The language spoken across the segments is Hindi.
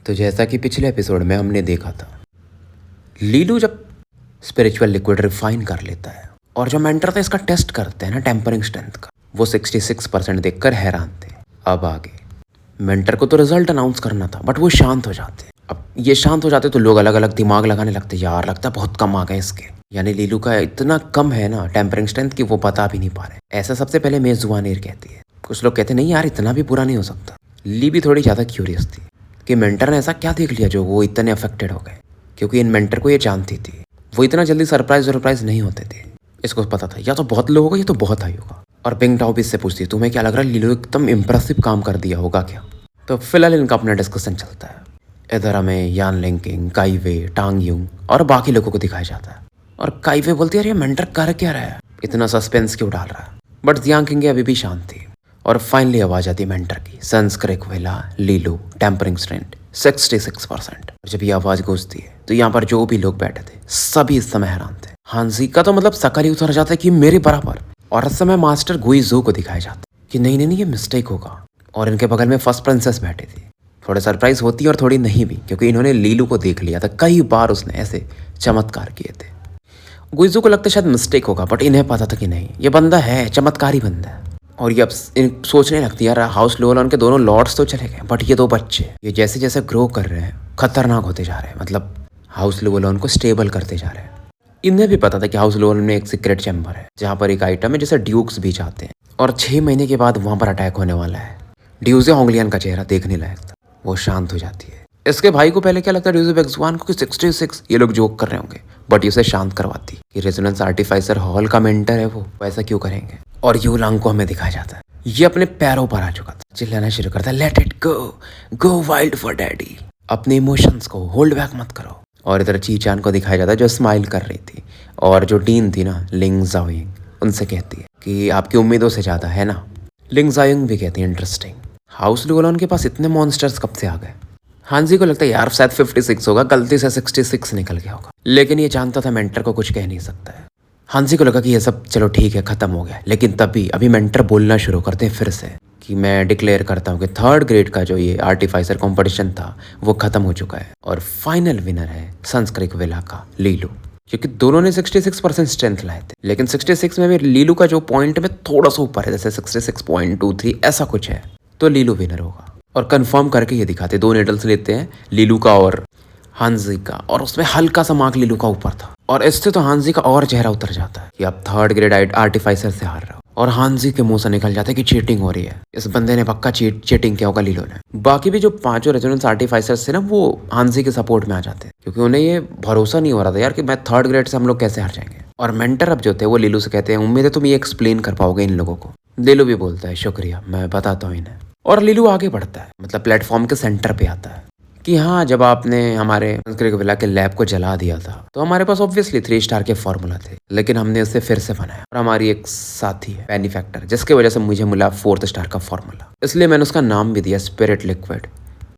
तो जैसा कि पिछले एपिसोड में हमने देखा था, लीलू जब स्पिरिचुअल लिक्विड रिफाइन कर लेता है और जो मेंटर था इसका टेस्ट करते हैं ना टेम्परिंग स्ट्रेंथ का, वो 66% देखकर हैरान थे। अब आगे मेंटर को तो रिजल्ट अनाउंस करना था, बट वो शांत हो जाते। अब ये शांत हो जाते तो लोग अलग अलग दिमाग लगाने लगते, यार लगता है बहुत कम आ गए इसके, यानी लीलू का इतना कम है ना टेम्परिंग स्ट्रेंथ कि वो बता भी नहीं पा रहे। ऐसा सबसे पहले मेजुआनेर कहती है। कुछ लोग कहते नहीं यार इतना भी बुरा नहीं हो सकता। ली भी थोड़ी ज़्यादा क्यूरियस थी कि मेंटर ने ऐसा क्या देख लिया जो वो इतने अफेक्टेड हो गए, क्योंकि इन मेंटर को ये जानती थी वो इतना जल्दी सरप्राइज नहीं होते थे। इसको पता था या तो बहुत लो होगा या तो बहुत हाई होगा। और पिंग टाओ भी इससे पूछती तुम्हें क्या लग रहा है लीलू एकदम इंप्रेसिव काम कर दिया होगा क्या। तो फिलहाल इनका अपना डिस्कशन चलता है। इधर हमें यान लिंकिंग, काइवे, टांग यूंग और बाकी लोगों को दिखाया जाता है। और काइवे बोलती है यार ये मेंटर कर क्या रहा है, इतना सस्पेंस क्यों डाल रहा है। बट जियांग किंग अभी भी शांत थी। और फाइनली आवाज आती मेंटर की, संस्कृत वेला लीलू टेम्परिंग स्ट्रेंथ 66%। जब ये आवाज गूंजती है तो यहाँ पर जो भी लोग बैठे थे सभी इस समय हैरान थे। हांजी का तो मतलब शकल ही उतर जाता है कि मेरे बराबर। और इस समय मास्टर गुइजो को दिखाया जाता है कि नहीं ये मिस्टेक होगा। और इनके बगल में फर्स्ट प्रिंसेस बैठी थी। थोड़े सरप्राइज होती और थोड़ी नहीं भी, क्योंकि इन्होंने लीलू को देख लिया था। कई बार उसने ऐसे चमत्कार किए थे। गुइजो को लगता शायद मिस्टेक होगा, बट इन्हें पता था कि नहीं ये बंदा है, चमत्कारी बंदा है। और ये अब सोचने लगती यार हाउस लोअल उनके दोनों लॉर्ड्स तो चले गए, बट ये दो बच्चे ये जैसे जैसे ग्रो कर रहे हैं खतरनाक होते जा रहे हैं। मतलब हाउस लोअल उनको स्टेबल करते जा रहे हैं। इन्हें भी पता था कि हाउस लोअल में एक सीक्रेट चैम्बर है जहाँ पर एक आइटम है जिसे ड्यूक्स भी चाहते हैं। और 6 महीने के बाद वहाँ पर अटैक होने वाला है। ड्यूजे होंगलियन का चेहरा देखने लायक था। वो शांत हो जाती है। इसके भाई को पहले क्या लगता है ड्यूजे बेक्सवान को कि 66 ये लोग जोक कर रहे होंगे, बट ये उसे शांत करवाती कि रेजोनेंस आर्टिफाइसर हॉल का मेंटर है, वो ऐसा क्यों करेंगे। और यूलांग को हमें दिखाया जाता है ये अपने पैरों पर आ चुका था। चिल्लाना शुरू करता है let it go wild for daddy. अपने इमोशंस को होल्ड बैक मत करो। और इधर चीचान को दिखाया जाता है जो स्माइल कर रही थी। और जो डीन थी ना लिंग जाओयिंग, उनसे कहती है कि आपकी उम्मीदों से ज़्यादा है ना। लिंग जाओयिंग भी कहती है इंटरेस्टिंग, हाउस लोअल के पास इतने मॉन्स्टर्स कब से आ गए। हांजी को लगता है यार शायद 56 होगा, गलती से 66 निकल गया होगा। लेकिन ये जानता था मेंटर को कुछ कह नहीं सकता है। हांजी को लगा कि ये सब चलो ठीक है खत्म हो गया। लेकिन तभी अभी मेंटर बोलना शुरू करते हैं फिर से कि मैं डिक्लेयर करता हूँ कि 3rd ग्रेड का जो ये आर्टिफाइसर कंपटीशन था वो खत्म हो चुका है। और फाइनल विनर है संस्कृत वेला का लीलू, क्योंकि दोनों ने 66% स्ट्रेंथ लाए थे। लेकिन 66 में भी लीलू का जो पॉइंट में थोड़ा सा ऊपर है, जैसे 66.23 ऐसा कुछ है, तो लीलू विनर होगा। और कंफर्म करके ये दिखाते 2 नेडल्स लेते हैं लीलू का और हांजी का, और उसमें हल्का सा मार्क लीलू का ऊपर था। और इससे तो हांजी का और चेहरा उतर जाता है कि आप 3rd ग्रेड आर्टिफाइसर से हार रहे हो। और हांजी के मुंह से निकल जाता है कि चीटिंग हो रही है, इस बंदे ने पक्का चीटिंग किया होगा लीलू ने। बाकी भी जो 5 रेजोनेंस आर्टिफाइसर्स थे ना वो हांजी के सपोर्ट में आ जाते हैं, क्योंकि उन्हें ये भरोसा नहीं हो रहा था यार कि मैं 3rd ग्रेड से हम लोग कैसे हार जाएंगे। और मेंटर अब जो थे वो लीलू से कहते हैं उम्मीद है तुम ये एक्सप्लेन कर पाओगे इन लोगों को। लीलू भी बोलता है शुक्रिया, मैं बताता हूँ इन्हें। और लीलू आगे बढ़ता है, मतलब प्लेटफॉर्म के सेंटर पे आता है कि हाँ जब आपने हमारे संस्कृत वेला के लैब को जला दिया था तो हमारे पास ऑब्वियसली 3 स्टार के फॉर्मूला थे, लेकिन हमने उसे फिर से बनाया। और हमारी एक साथी है मैन्युफैक्चरर जिसकी वजह से मुझे मिला 4th स्टार का फॉर्मूला, इसलिए मैंने उसका नाम भी दिया spirit liquid,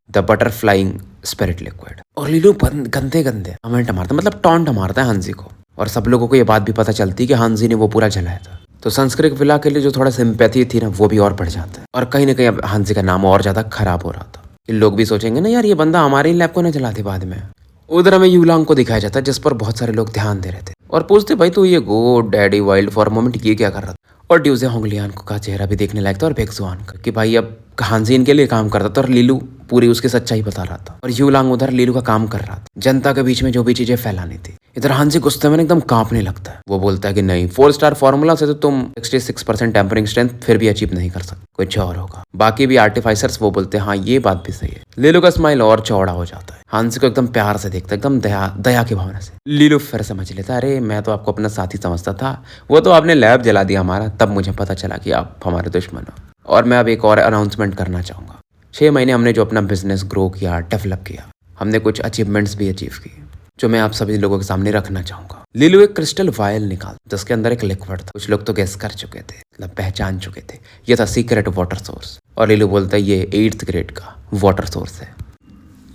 the butterflying spirit liquid. और लीलू गंदे कमेंट मारता, मतलब टॉन्ट मारता है हांजी को। और सब लोगों को ये बात भी पता चलती है कि हांजी ने वो पूरा जलाया था। तो संस्कृत विला के लिए जो थोड़ा सिंपैथी थी ना वो भी और बढ़ जाता है। और कहीं ना कहीं अब हांजी का नाम और ज़्यादा खराब हो रहा था। लोग भी सोचेंगे ना यार ये बंदा हमारे ही लैब को ना जला दे बाद में। उधर हमें यूलांग को दिखाया जाता है जिस पर बहुत सारे लोग ध्यान दे रहे थे और पूछते भाई तो ये Go Daddy wild for moment ये क्या कर रहा था। और ड्यूजे होंगलियन का चेहरा भी देखने लायक था और बेक्सवान का कि भाई अब हांजी इनके लिए काम करता था और लीलू पूरी उसकी सच्चाई बता रहा था। और यूलांग उधर लीलू का काम कर रहा था, जनता के बीच में जो भी चीजें फैलानी थी। इधर हांजी गुस्से में एकदम कांपने लगता है। वो बोलता है कि नहीं 4 स्टार फॉर्मूला से तो तुम 66% टेम्परिंग स्ट्रेंथ फिर भी अचीव नहीं कर सकते, कुछ और होगा। बाकी भी आर्टिफाइसर्स वो बोलते हैं हाँ ये बात भी सही है। लीलू का स्माइल और चौड़ा हो जाता है, हांजी को एकदम प्यार से देखता है, एकदम दया की भावना से। लीलू फिर समझ लेता है अरे मैं तो आपको अपना साथी समझता था, वो तो आपने लैब जला दिया हमारा, तब मुझे पता चला कि आप हमारे दुश्मन हो। और मैं अब एक और अनाउंसमेंट करना चाहूँगा। 6 महीने हमने जो अपना बिजनेस ग्रो किया, डेवलप किया, हमने कुछ अचीवमेंट्स भी अचीव किए जो मैं आप सभी लोगों के सामने रखना चाहूँगा। लीलू एक क्रिस्टल वायल निकाल जिसके अंदर एक लिक्विड था। कुछ लोग तो गेस कर चुके थे, मतलब पहचान चुके थे, ये था सीक्रेट वाटर सोर्स। और लीलू बोलता है ये 8th ग्रेड का वाटर सोर्स है।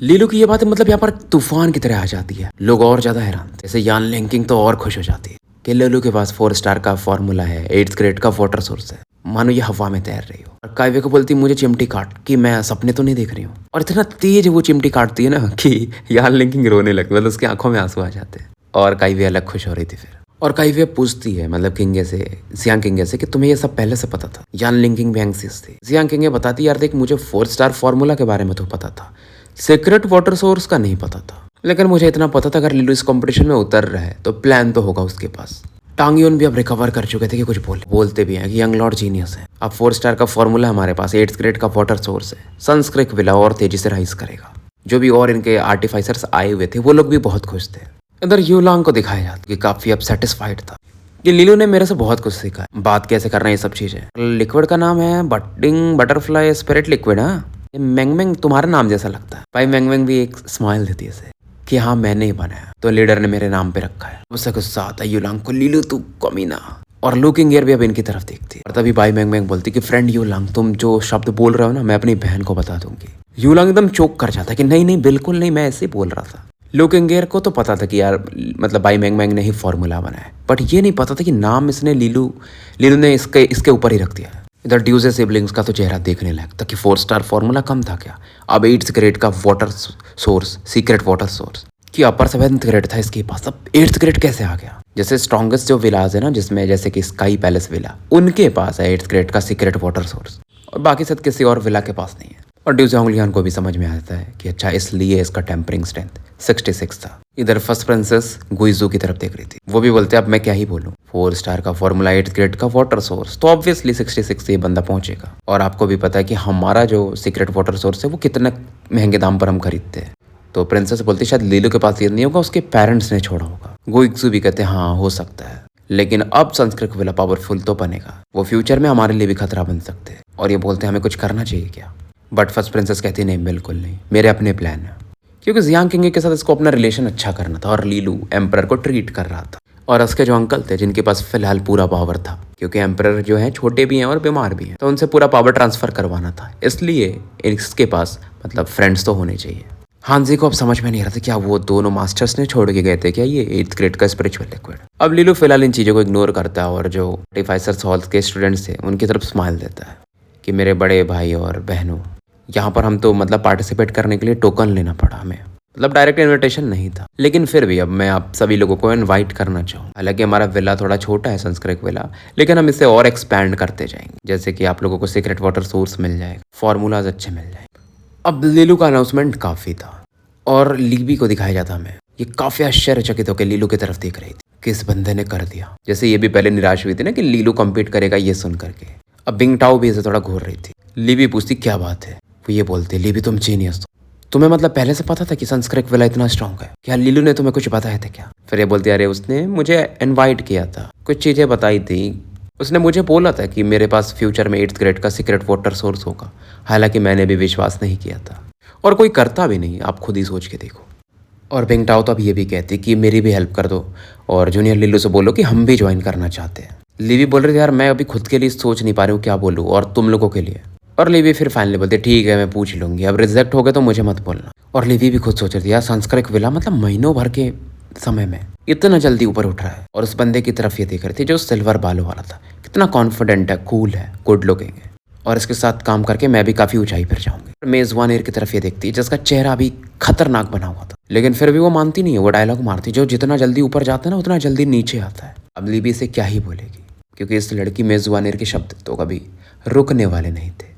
लीलू की ये बात मतलब यहाँ पर तूफान की तरह आ जाती है। लोग और ज्यादा हैरान थे, जैसे यान लिंकिंग तो और खुश हो जाती है कि लीलू के पास 4 स्टार का फॉर्मूला है, 8th ग्रेड का वाटर सोर्स है। मानो ये हवा में तैर रही हो। और काव्य को बोलती मुझे चिमटी काट, कि मैं सपने तो नहीं देख रही हूँ। और इतना तेज वो चिमटी काटती है ना कि यान लिंकिंग रोने लगती है, मतलब उसकी आंखों में आंसू आ जाते हैं। और काव्य अलग खुश हो रही थी फिर। और काव्य पूछती है मतलब किंगे से, जियांग किंगे से, कि तुम्हें ये सब पहले से पता था? यान लिंकिंग भी एंग्जियस थी। जियांग किंगे बताती यार देख, मुझे 4 स्टार फॉर्मूला के बारे में तो पता था, सीक्रेट वाटर सोर्स का नहीं पता था। लेकिन मुझे इतना पता था अगर लीलू इस कंपटीशन में उतर रहा है तो प्लान तो होगा उसके पास। टांगयोन भी अब रिकवर कर चुके थे कि कुछ बोलते भी हैं कि यंग लॉर्ड जीनियस है। अब 4 स्टार का फॉर्मूला हमारे पास, 8th ग्रेड का वाटर सोर्स है, सनस्क्रिक विला और तेजी से राइज करेगा। जो भी और इनके आर्टिफाइसर्स आए हुए थे वो लोग भी बहुत खुश थे। इधर यूलांग को दिखाया जाता कि काफी अब सेटिस्फाइड था कि लीलू ने मेरे से बहुत कुछ सीखा है, बात कैसे करना है, ये सब चीजें। लिक्विड का नाम है बटिंग बटरफ्लाई स्पिरिट लिक्विड। हाँ, मैंगमैंग तुम्हारा नाम जैसा लगता है। भाई मैंगमैंग भी एक स्माइल देती है कि हाँ मैंने ही बनाया, तो लीडर ने मेरे नाम पे रखा है। उससे गुस्सा आता है यूलांग को, लीलू तू कमीना। और लुकिंग ईयर भी अब इनकी तरफ देखती है। और तभी भाई मैंगमैंग बोलती कि फ्रेंड यूलांग, तुम जो शब्द बोल रहे हो ना, मैं अपनी बहन को बता दूंगी। यूलांग एकदम चोक कर जाता है कि नहीं नहीं बिल्कुल नहीं, मैं ऐसे ही बोल रहा था। लुकिंग ईयर को तो पता था कि यार मतलब भाई मैंगमैंग ने ही फॉर्मूला बनाया, बट ये नहीं पता था कि नाम इसने लीलू ने इसके ऊपर ही रख दिया है। इधर ड्यूजे सिबलिंग्स का तो चेहरा देखने लायक था कि 4 स्टार फॉर्मूला कम था क्या, अब 8th ग्रेड का water source, secret water source कि अपर 7th ग्रेड था इसके पास, अब 8th ग्रेड कैसे आ गया। जैसे स्ट्रॉन्गेस्ट जो विलाज है ना, जिसमें जैसे कि स्काई पैलेस विला, उनके पास है 8th ग्रेड का सीक्रेट वाटर सोर्स, और बाकी सब किसी और विला के पास नहीं है। और ड्यूजे होंगलियान को भी समझ में आता है कि अच्छा इसलिए इसका टेम्परिंग स्ट्रेंथ 66 था। इधर फर्स्ट प्रिंसेस गुइजू की तरफ देख रही थी, वो भी बोलते अब मैं क्या ही बोलूं, 4 स्टार का फॉर्मूला, 8th ग्रेड का वाटर सोर्स, तो ऑब्वियसली 66 से ये बंदा पहुंचेगा। और आपको भी पता है कि हमारा जो सीक्रेट वाटर सोर्स है वो कितने महंगे दाम पर हम खरीदते हैं। तो प्रिंसेस बोलती शायद लीलू के पास ये नहीं होगा, उसके पेरेंट्स ने छोड़ा होगा। गुइजू भी कहते हाँ हो सकता है, लेकिन अब संस्कृत विला पावरफुल तो बनेगा, वो फ्यूचर में हमारे लिए भी खतरा बन सकते हैं। और ये बोलते हैं हमें कुछ करना चाहिए क्या। बट फर्स्ट प्रिंसेस कहती नहीं बिल्कुल नहीं, मेरे अपने प्लान है। क्योंकि जियांग किंग के साथ इसको अपना रिलेशन अच्छा करना था और लीलू एम्परर को ट्रीट कर रहा था। और उसके जो अंकल थे जिनके पास फिलहाल पूरा पावर था, क्योंकि एम्परर जो है छोटे भी हैं और बीमार भी हैं, तो उनसे पूरा पावर ट्रांसफर करवाना था, इसलिए इसके पास मतलब फ्रेंड्स तो होने चाहिए। हांजी को अब समझ में नहीं रहा था क्या वो दोनों मास्टर्स ने छोड़ के गए थे क्या ये 8th ग्रेड का स्पिरिचुअल लिक्विड। अब लीलू फिलहाल इन चीज़ों को इग्नोर करता है और जो आर्टिफाइसर्स हॉल के स्टूडेंट्स थे उनकी तरफ स्माइल देता है कि मेरे बड़े भाई और बहनों, यहाँ पर हम तो मतलब पार्टिसिपेट करने के लिए टोकन लेना पड़ा हमें, मतलब डायरेक्ट इनविटेशन नहीं था, लेकिन फिर भी अब मैं आप सभी लोगों को इनवाइट करना चाहूँ। हालांकि हमारा विला थोड़ा छोटा है संस्कृत विला, लेकिन हम इसे और एक्सपैंड करते जाएंगे, जैसे कि आप लोगों को सीक्रेट वाटर सोर्स मिल जाएगा, फॉर्मूलाज अच्छे मिल जाएंगे। अब लीलू का अनाउंसमेंट काफ़ी था और लीबी को दिखाया जाता हमें, ये काफ़ी आश्चर्यचकित होकर लीलू की तरफ देख रही थी, किस बंदे ने कर दिया। जैसे ये भी पहले निराश हुई थी ना कि लीलू कम्पीट करेगा ये सुन करके। अब बिंगटाओ भी इसे थोड़ा घूर रही थी। लीबी पूछती क्या बात है, वो ये बोलती लीबी तुम जीनियस हो, तुम्हें मतलब पहले से पता था कि संस्कृत विला इतना स्ट्रॉन्ग है क्या, लीलू ने तुम्हें कुछ बताया था क्या। फिर ये बोलती अरे उसने मुझे इनवाइट किया था, कुछ चीज़ें बताई थी, उसने मुझे बोला था कि मेरे पास फ्यूचर में 8th ग्रेड का सीक्रेट वाटर सोर्स होगा, हालांकि मैंने भी विश्वास नहीं किया था और कोई करता भी नहीं, आप खुद ही सोच के देखो। और बिंगटाओ तो अब ये भी कहती कि मेरी भी हेल्प कर दो और जूनियर लीलू से बोलो कि हम भी ज्वाइन करना चाहते हैं। लीवी बोल रही थी यार मैं अभी खुद के लिए सोच नहीं पा रही हूँ क्या बोलूँ और तुम लोगों के लिए। और लीवी फिर फाइनली बोलते ठीक है मैं पूछ लूंगी, अब रिजेक्ट हो गए तो मुझे मत बोलना। और लीवी भी खुद सोच रही थी यार संस्कृत विला मतलब महीनों भर के समय में इतना जल्दी ऊपर उठ रहा है। और उस बंदे की तरफ ये देख रही थी जो सिल्वर बालों वाला था, कितना कॉन्फिडेंट है, कूल है, गुड लुकिंग है, और इसके साथ काम करके मैं भी काफी ऊंचाई पर जाऊंगी। मेजबान एयर की तरफ ये देखती है जिसका चेहरा अभी खतरनाक बना हुआ था, लेकिन फिर भी वो मानती नहीं है, वो डायलॉग मारती जो जितना जल्दी ऊपर जाता है ना उतना जल्दी नीचे आता है। अब लीबी से क्या ही बोलेगी, क्योंकि इस लड़की मेजबान एयर के शब्द तो कभी रुकने वाले नहीं थे।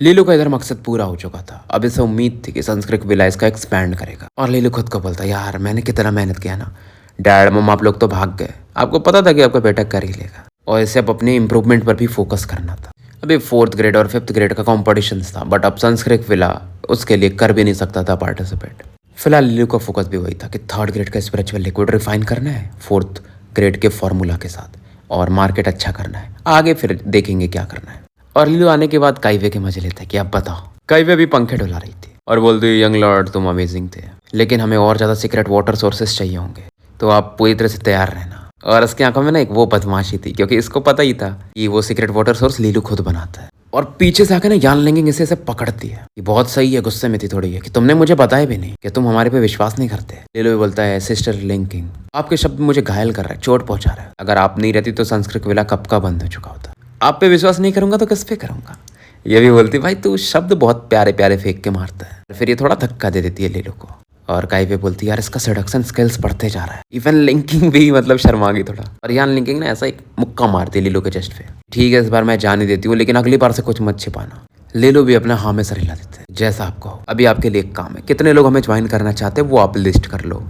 लीलू का इधर मकसद पूरा हो चुका था, अब इसे उम्मीद थी कि संस्कृत विला इसका एक्सपैंड करेगा। और लीलू खुद को बोलता यार मैंने कितना मेहनत किया ना, डैड मम आप लोग तो भाग गए, आपको पता था कि आपका बेटा कर ही लेगा, और इसे अब अपने इम्प्रूवमेंट पर भी फोकस करना था। अभी 4th ग्रेड और 5th ग्रेड का कॉम्पिटिशन था, बट अब संस्कृत विला उसके लिए कर भी नहीं सकता था पार्टिसिपेट। फिलहाल लीलू का फोकस भी वही था कि 3rd ग्रेड का स्पिरिचुअल लिक्विड रिफाइन करना है 4th ग्रेड के फॉर्मूला के साथ, और मार्केट अच्छा करना है, आगे फिर देखेंगे क्या करना है। और लीलू आने के बाद काइवे के मजे लेते कि अब बताओ। काइवे भी पंखे डुला रही थी और बोलती यंग लॉर्ड तुम अमेजिंग थे, लेकिन हमें और ज़्यादा सीक्रेट वाटर सोर्सेस चाहिए होंगे, तो आप पूरी तरह से तैयार रहना। और उसकी आंखों में ना एक वो बदमाशी थी, क्योंकि इसको पता ही था कि वो सीक्रेट वाटर सोर्स लीलू खुद बनाता है। और पीछे से आकर ना यान लिंकिंग इसे पकड़ती है, ये बहुत सही है, गुस्से में थी थोड़ी है कि तुमने मुझे बताया भी नहीं, कि तुम हमारे पे विश्वास नहीं करते। लीलू भी बोलता है सिस्टर लिंकिंग आपके शब्द मुझे घायल कर रहा है, चोट पहुंचा रहा है, अगर आप नहीं रहती तो संस्कृत विला कब का बंद हो चुका होता। आप पे विश्वास नहीं करूंगा तो किस पे करूंगा। ये भी बोलती भाई तू शब्द बहुत प्यारे प्यारे फेंक के मारता है। फिर ये थोड़ा धक्का दे देती है लीलू को और काई पे बोलती है यार इसका सेडक्शन स्किल्स बढ़ते जा रहा है। इवन लिंकिंग भी मतलब शर्मा गई थोड़ा और यान लिंकिंग ने ऐसा एक मुक्का मारती है लीलू के चेस्ट पे। ठीक है इस बार मैं जान ही देती हूँ लेकिन अगली बार से कुछ मत छिपाना। लीलू भी अपना हाँ में सर हिला देते हैं। जैसा आप कहो, अभी आपके लिए एक काम है, कितने लोग हमें ज्वाइन करना चाहते हैं वो आप लिस्ट कर लो।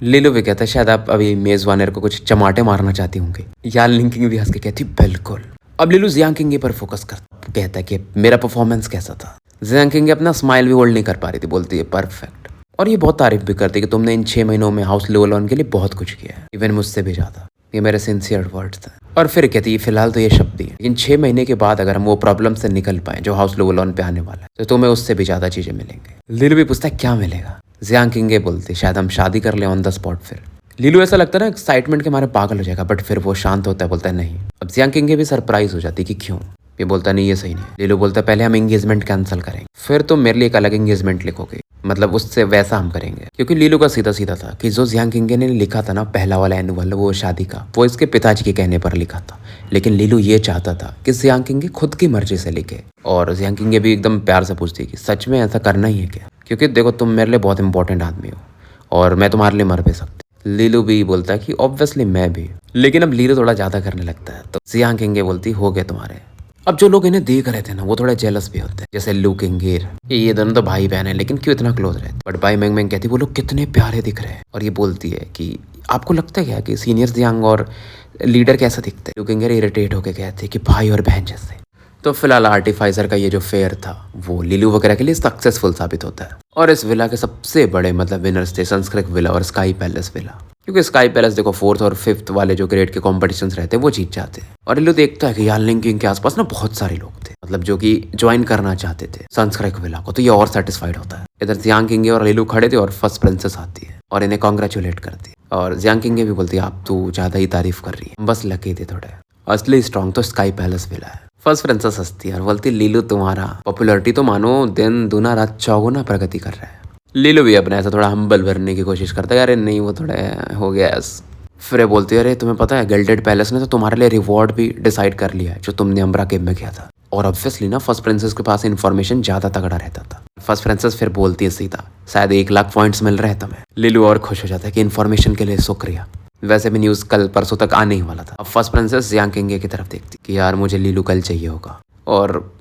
लीलू भी कहता है शायद आप अभी मेजबानर को कुछ चमाटे मारना चाहती होंगे। यान लिंकिंग भी हंस के कहती बिल्कुल। अब लीलू जियांग किंग पर फोकस करता, कहता है कि मेरा परफॉर्मेंस कैसा था। जियांग किंग अपना स्माइल भी होल्ड नहीं कर पा रही थी, बोलती है परफेक्ट। और ये बहुत तारीफ भी करती है कि तुमने इन 6 महीनों में हाउस लेवल 1 के लिए बहुत कुछ किया है, इवन मुझसे भी ज्यादा। ये मेरे सिंसियर वर्ड्स थे। और फिर कहती है फिलहाल तो ये शब्द ही है, लेकिन 6 महीने के बाद अगर हम वो प्रॉब्लम से निकल पाए जो हाउस लेवल 1 पे आने वाला है तो तुम्हें उससे भी ज्यादा चीजें मिलेंगे। लीलू भी पूछता है क्या मिलेगा। जियांग किंग बोलते शायद हम शादी कर ले ऑन द स्पॉट। फिर लीलू ऐसा लगता है ना एक्साइटमेंट के मारे पागल हो जाएगा, बट फिर वो शांत होता है, बोलता है नहीं। अब जियांग किंग भी सरप्राइज हो जाती है कि क्यों। ये बोलता नहीं ये सही नहीं। लीलू बोलता है पहले हम एंगेजमेंट कैंसिल करेंगे, फिर तुम मेरे लिए एक अलग एंगेजमेंट लिखोगे, मतलब उससे वैसा हम करेंगे। क्योंकि लीलू का सीधा सीधा था कि जो जियांग किंग ने लिखा था ना पहला वाला एनुअल वो शादी का, वो इसके पिताजी के कहने पर लिखा था। लेकिन लीलू ये चाहता था कि जियांग किंग खुद की मर्जी से लिखे। और जियांग किंग भी एकदम प्यार से पूछती कि सच में ऐसा करना ही है क्या, क्योंकि देखो तुम मेरे लिए बहुत इंपॉर्टेंट आदमी हो और मैं तुम्हारे लिए मर भी सकती। लीलू भी बोलता है कि ऑब्वियसली मैं भी। लेकिन अब लीलू थोड़ा ज्यादा करने लगता है तो जियांग किंग बोलती हो गए तुम्हारे। अब जो लोग इन्हें देख रहे थे ना वो थोड़े जेलस भी होते हैं, जैसे लू किंगेर, ये दोनों तो भाई बहन है लेकिन क्यों इतना क्लोज रहते। बट बाई मैंग मैंग कहती वो लोग कितने प्यारे दिख रहे हैं। और ये बोलती है कि आपको लगता है क्या कि सीनियर जियांग और लीडर कैसा दिखते हैं। लू किंगेर इरिटेट होकर कहते हैं कि भाई और बहन जैसे। तो फिलहाल आर्टिफाइजर का ये जो फेयर था वो लीलू वगैरह के लिए सक्सेसफुल साबित होता है। और इस विला के सबसे बड़े मतलब विनर्स थे संस्कृत विला और स्काई पैलेस विला। क्योंकि स्काई पैलेस देखो 4th और 5th वाले जो ग्रेड के कॉम्पिटिशन्स रहते हैं वो जीत जाते हैं। और लीलू देखता है कि यान लिंकिंग के आसपास ना बहुत सारे लोग थे, मतलब जो कि ज्वाइन करना चाहते थे संस्कृत विला को, तो ये और सेटिस्फाइड होता है। इधर जियांग किंग और लीलू खड़े थे और फर्स्ट प्रिंसेस आती है और इन्हें कॉन्ग्रेचुलेट करती है। और जियांग किंग भी बोलती है आप तो ज्यादा ही तारीफ कर रही है, बस लकी थे थोड़े, असली स्ट्रॉन्ग तो स्काई पैलेस विला है। फर्स्ट प्रिंसेस हंसती है और बोलती लीलू तुम्हारा पॉपुलरिटी तो मानो दिन दूना रात चौगुना प्रगति कर रहा है। लीलू भी अपने ऐसा थोड़ा हम्बल भरने की कोशिश करता है, अरे नहीं वो थोड़ा हो गया। फिर बोलती है अरे तुम्हें पता है गिल्डेड पैलेस ने तो तुम्हारे लिए रिवॉर्ड भी डिसाइड कर लिया है जो तुमने अम्ब्रा गेम में किया था। और ऑब्वियसली ना फर्स्ट प्रिंसेस के पास इन्फॉर्मेशन ज्यादा तगड़ा रहता था। फर्स्ट प्रिंसेस फिर बोलती है सीधा शायद 1 लाख पॉइंट्स मिल रहे हैं तुम्हें। लीलू और खुश हो जाता है कि इन्फॉर्मेशन के लिए शुक्रिया। वैसे भी न्यूज़ कल परसों तक आने ही वाला था। अब फर्स्ट प्रिंसेस जियांग किंग की तरफ देखती कि यार मुझे लीलू कल चाहिए होगा। और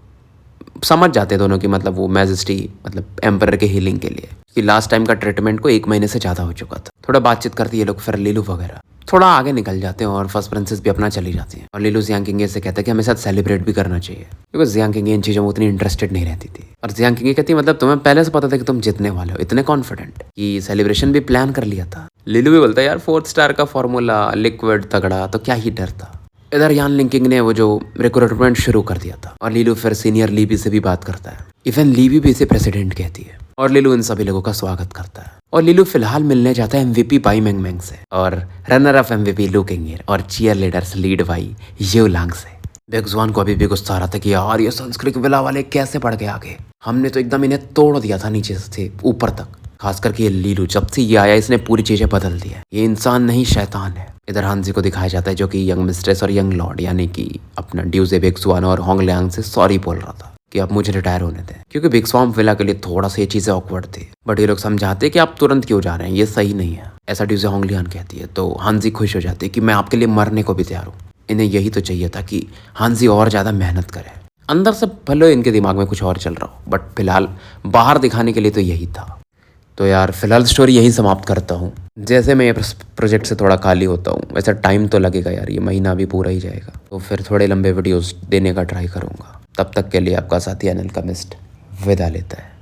समझ जाते दोनों की मतलब वो मैजेस्टी मतलब एम्परर के हीलिंग के लिए कि लास्ट टाइम का ट्रीटमेंट को 1 महीने से ज़्यादा हो चुका था। थोड़ा बातचीत करती है लोग, फिर लीलू वगैरह थोड़ा आगे निकल जाते हैं और फर्स्ट प्रिंसेस भी अपना चली जाती है। और लीलू जियांग किंग से कहता है कि हमें साथ सेलिब्रेट भी करना चाहिए, क्योंकि जियांग किंग इन चीज़ों में उतनी इंटरेस्टेड नहीं रहती थी। और जियांग किंग कहती है मतलब तुम्हें पहले से पता था कि तुम जीतने वाले हो, इतने कॉन्फिडेंट कि सेलिब्रेशन भी प्लान कर लिया था। लीलू भी बोलता है यार 4th स्टार का फॉर्मूला लिक्विड तगड़ा तो क्या ही डर था। इधर यान लिंकिंग ने वो जो रिक्रूटमेंट शुरू कर दिया था और लीलू फिर सीनियर लीबी से भी बात करता है। इवन लीबी भी इसे प्रेसिडेंट कहती है और लीलू इन सभी लोगों का स्वागत करता है। और लीलू फिलहाल मिलने जाता है MVP बाई मैंग मैंग से और रनर ऑफ MVP लू किंगेर और चीयर लीडर्स लीड बाई यू लांग से। बिग ज्वान को अभी भी गुस्सा आ रहा था कि यार ये संस्कृत विला वाले कैसे बढ़ गए आगे, हमने तो एकदम इन्हें तोड़ दिया था नीचे से ऊपर तक। खास करके ये लीलू जब से ये आया इसने पूरी चीजें बदल दी है, ये इंसान नहीं शैतान है। इधर हांजी को दिखाया जाता है जो कि यंग मिस्ट्रेस और यंग लॉर्ड यानी कि अपना ड्यूजे बिग ज्वान और होंग लियांग से सॉरी बोल रहा था कि अब मुझे रिटायर होने दें, क्योंकि बिग स्वाम विला के लिए थोड़ा सा ये चीजें ऑकवर्ड थी। बट ये लोग समझाते कि आप तुरंत क्यों जा रहे हैं, ये सही नहीं है, ऐसा ड्यूजे होंग लियांग कहती है। तो हांजी खुश हो जाती है कि मैं आपके लिए मरने को भी तैयार हूँ। इन्हें यही तो चाहिए था कि हांजी और ज्यादा मेहनत करे। अंदर से भले इनके दिमाग में कुछ और चल रहा हो, बट फिलहाल बाहर दिखाने के लिए तो यही था। तो यार फिलहाल स्टोरी यही समाप्त करता हूँ। जैसे मैं ये प्रोजेक्ट से थोड़ा खाली होता हूँ वैसा टाइम तो लगेगा यार, ये महीना भी पूरा ही जाएगा, तो फिर थोड़े लंबे वीडियोस देने का ट्राई करूँगा। तब तक के लिए आपका साथी अनिल का मिस्ट विदा लेता है।